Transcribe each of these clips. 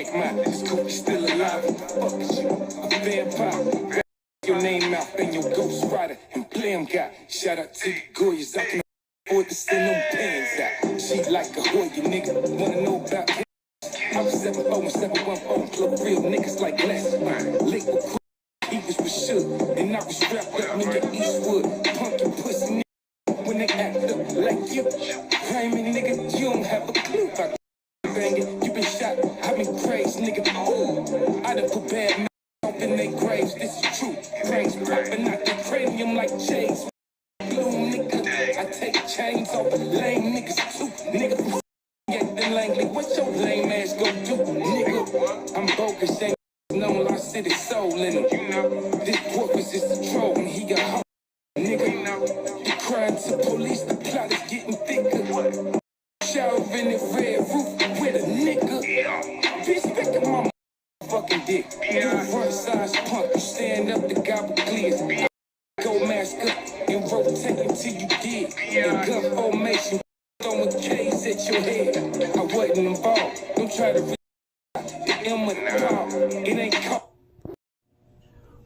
take mine. This coop is still alive. What the fuck is you? A vampire. Your name out and your ghost rider and play him guy. Shout out to the Goyas. I can afford to send them pants out. She like a Hoya nigga. Wanna know about him? I was 7-0 and 7-1-0. Club real niggas like glass wine. Lick with cool. He was with Suge. And I was wrapped up nigga Eastwood. Punky pussy nigga. When they act up like you. Criming nigga. You don't have a clue about banging. You been shot. I've been crazed nigga. Ooh. I done put bad men in their graves. This is true. Brains popping out the cranium like chains. Blue nigga. I take chains off lame niggas too. Nigga. Then Langley, what your lame ass go do, nigga? I'm bogus, ain't known I city soul in him. This porpoise is the troll and he got hot, nigga. The crime to police, the plot is getting thicker. Shower in the red roof with a nigga. Bitch, back in my fucking dick. You a front size punk, you stand up to gobble clears. Go mask up and rotate until you dig. And gun formation. Throwing K's at your head. I wasn't involved. Don't try to it ain't caught.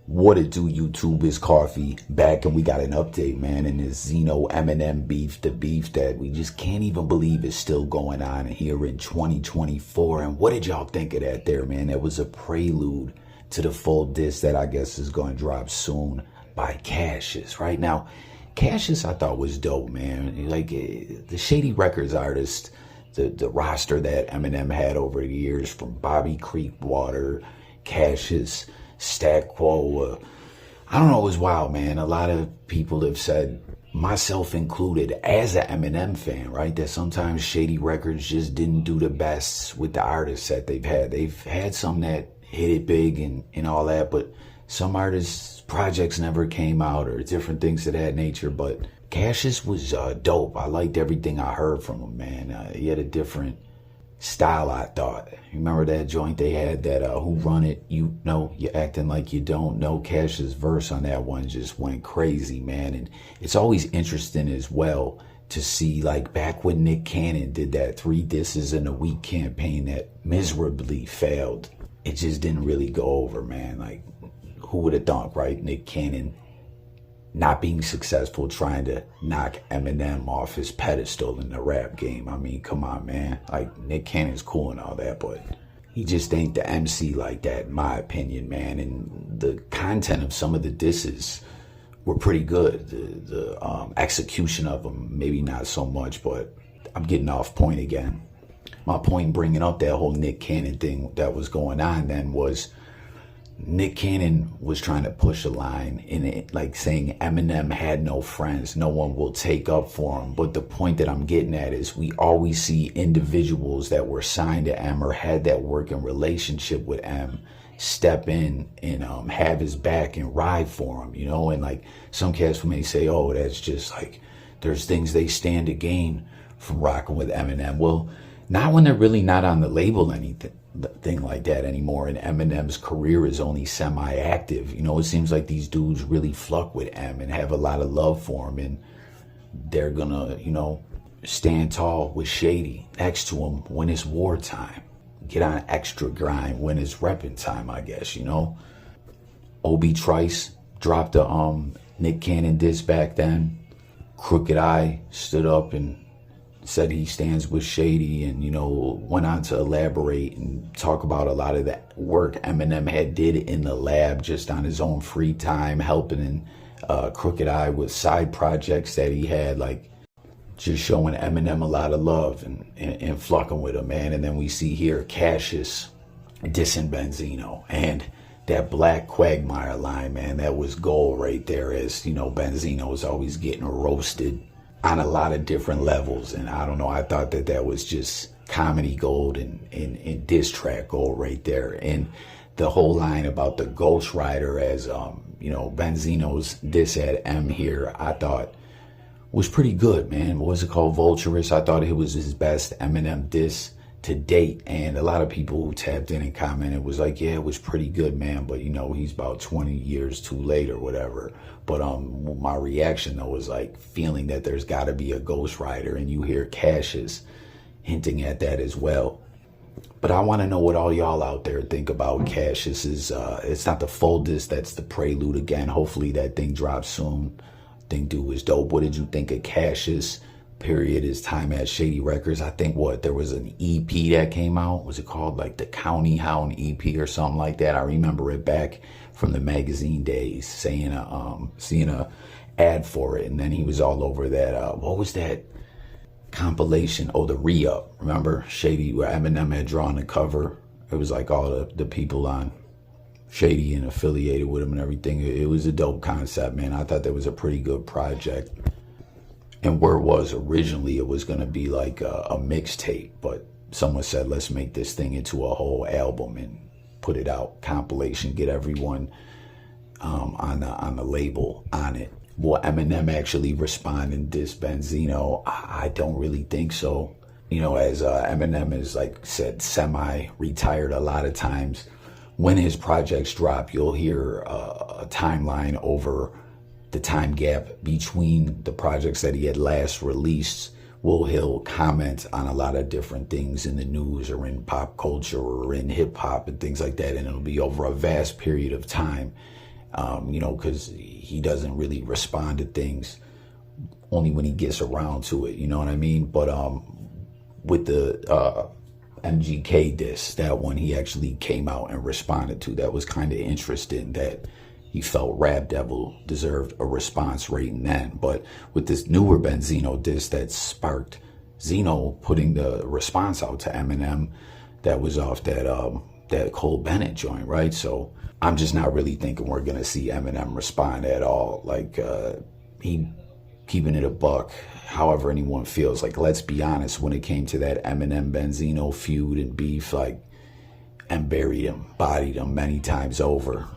What it do, YouTube? Is Coffee back, and we got an update, man. And this Benzino Eminem beef, the beef that we just can't even believe is still going on here in 2024. And what did y'all think of that there, man? That was a prelude to the full diss that I guess is going to drop soon by Cassius. Right now, Cassius, I thought, was dope, man. Like the Shady Records artist, the roster that Eminem had over the years, from Bobby Creekwater, Cassius, Stat Quo. I don't know, it was wild, man. A lot of people have said, myself included, as an Eminem fan, right, that sometimes Shady Records just didn't do the best with the artists that they've had. They've had some that hit it big and all that, but some artists' projects never came out or different things of that nature. But Cassius was dope. I liked everything I heard from him, man. He had a different style, I thought. You remember that joint they had, that Who Run It? You know, you're acting like you don't know. Cassius' verse on that one just went crazy, man. And it's always interesting as well to see, like, back when Nick Cannon did that 3 disses in a week campaign that miserably failed. It just didn't really go over, man. Like, who would have thought, right? Nick Cannon not being successful, trying to knock Eminem off his pedestal in the rap game. I mean, come on, man. Like, Nick Cannon's cool and all that, but he just ain't the MC like that, in my opinion, man. And the content of some of the disses were pretty good. The execution of them, maybe not so much, but I'm getting off point again. My point bringing up that whole Nick Cannon thing that was going on then was, Nick Cannon was trying to push a line in it, like saying Eminem had no friends, no one will take up for him. But the point that I'm getting at is, we always see individuals that were signed to M or had that working relationship with M step in and have his back and ride for him, you know. And like, some cats may say, oh, that's just like, there's things they stand to gain from rocking with Eminem. Well, not when they're really not on the label anything like that anymore, and Eminem's career is only semi-active. You know, it seems like these dudes really fuck with M and have a lot of love for him, and they're gonna, you know, stand tall with Shady next to him when it's wartime, get on extra grind when it's repping time, I guess, you know. Obi Trice dropped a Nick Cannon diss back then. Crooked Eye stood up and said he stands with Shady, and, you know, went on to elaborate and talk about a lot of that work Eminem had did in the lab just on his own free time, helping Crooked Eye with side projects that he had, like just showing Eminem a lot of love and flocking with him, man. And then we see here Cassius dissing Benzino, and that Black Quagmire line, man, that was gold right there. As you know, Benzino was always getting roasted on a lot of different levels, and I don't know, I thought that that was just comedy gold and diss track gold right there. And the whole line about the Ghost Rider, as you know, Benzino's diss at M here, I thought was pretty good, man. What was it called? Vulturous. I thought it was his best Eminem diss to date, and a lot of people who tapped in and commented was like, yeah, it was pretty good, man, but you know, he's about 20 years too late or whatever. But my reaction though was like feeling that there's got to be a Ghost Rider, and you hear Cassius hinting at that as well. But I want to know what all y'all out there think about Cassius. It's not the full disc, that's the prelude again. Hopefully that thing drops soon. I think dude was dope. What did you think of Cassius? Period. His time at Shady Records. I think there was an EP that came out. Was it called like the County Hound EP or something like that? I remember it back from the magazine days, seeing a ad for it, and then he was all over that. What was that compilation? Oh, the Re-Up. Remember Shady, where Eminem had drawn the cover? It was like all the people on Shady and affiliated with him and everything. It was a dope concept, man. I thought that was a pretty good project. And where it was originally, it was going to be like a mixtape, but someone said, let's make this thing into a whole album and put it out, compilation, get everyone on the label on it. Will Eminem actually respond in this Benzino? I don't really think so. You know, as Eminem is, like said, semi-retired a lot of times, when his projects drop, you'll hear a timeline over the time gap between the projects that he had last released. He'll comment on a lot of different things in the news or in pop culture or in hip hop and things like that, and it'll be over a vast period of time. Because he doesn't really respond to things only when he gets around to it, you know what I mean? But with the MGK disc, that one he actually came out and responded to. That was kind of interesting, that he felt Rap Devil deserved a response rating then. But with this newer Benzino disc that sparked Zeno putting the response out to Eminem, that was off that Cole Bennett joint, right? So I'm just not really thinking we're gonna see Eminem respond at all. Like he keeping it a buck, however anyone feels. Like, let's be honest, when it came to that Eminem Benzino feud and beef, like, M buried him, bodied him many times over.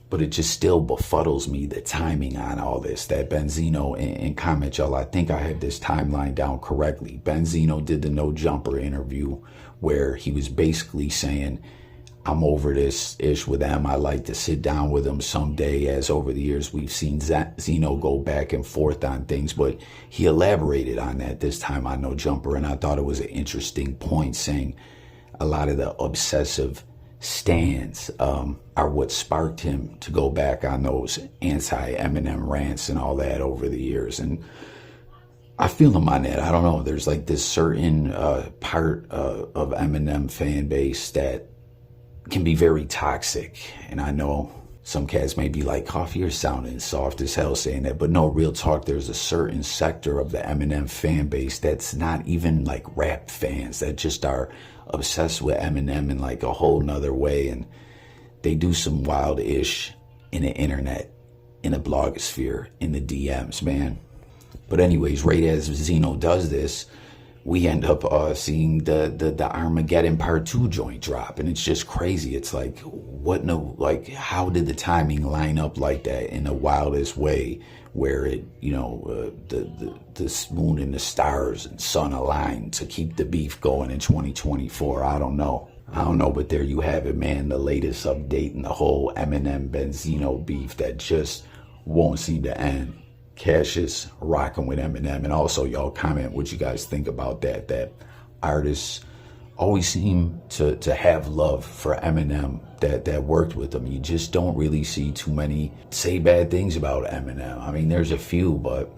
But it just still befuddles me, the timing on all this. That Benzino, and comment y'all, I think I have this timeline down correctly. Benzino did the No Jumper interview where he was basically saying, I'm over this ish with them. I like to sit down with them someday, as over the years we've seen Zeno go back and forth on things. But he elaborated on that this time on No Jumper, and I thought it was an interesting point, saying a lot of the obsessive stands are what sparked him to go back on those anti-Eminem rants and all that over the years. And I feel him on that. I don't know. There's like this certain part of Eminem fan base that can be very toxic. And I know some cats may be like, Coffee, you're sounding soft as hell saying that. But no, real talk, there's a certain sector of the Eminem fan base that's not even like rap fans, that just are obsessed with Eminem in like a whole nother way. And they do some wild ish in the internet, in the blogosphere, in the DMs, man. But anyways, right as Zeno does this, we end up seeing the Armageddon Part 2 joint drop, and it's just crazy. It's like, how did the timing line up like that in the wildest way, where it, the moon and the stars and sun aligned to keep the beef going in 2024? I don't know, but there you have it, man. The latest update in the whole Eminem Benzino beef that just won't seem to end. Cassius rocking with Eminem. And also, y'all comment what you guys think about that artists always seem to have love for Eminem that worked with them. You just don't really see too many say bad things about Eminem. I mean, there's a few, but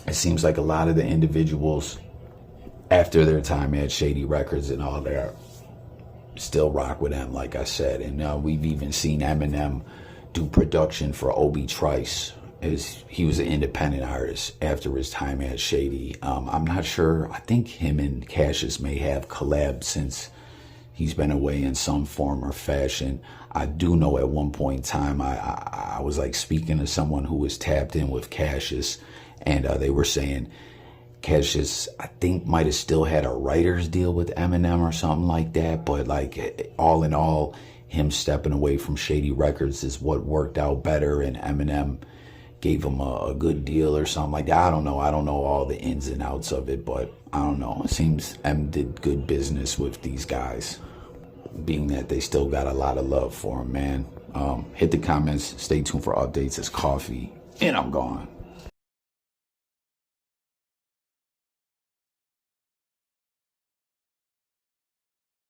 it seems like a lot of the individuals after their time at Shady Records and all that still rock with them, like I said. And we've even seen Eminem do production for Obi Trice, as he was an independent artist after his time at Shady. I'm not sure. I think him and Cassius may have collabed since he's been away in some form or fashion. I do know at one point in time, I was like speaking to someone who was tapped in with Cassius, and they were saying Cassius, I think, might have still had a writer's deal with Eminem or something like that. But like, all in all, him stepping away from Shady Records is what worked out better, and Eminem gave him a good deal or something like that. I don't know all the ins and outs of it, but I don't know. It seems M did good business with these guys, being that they still got a lot of love for him, man. Hit the comments. Stay tuned for updates. It's Coffee, and I'm gone.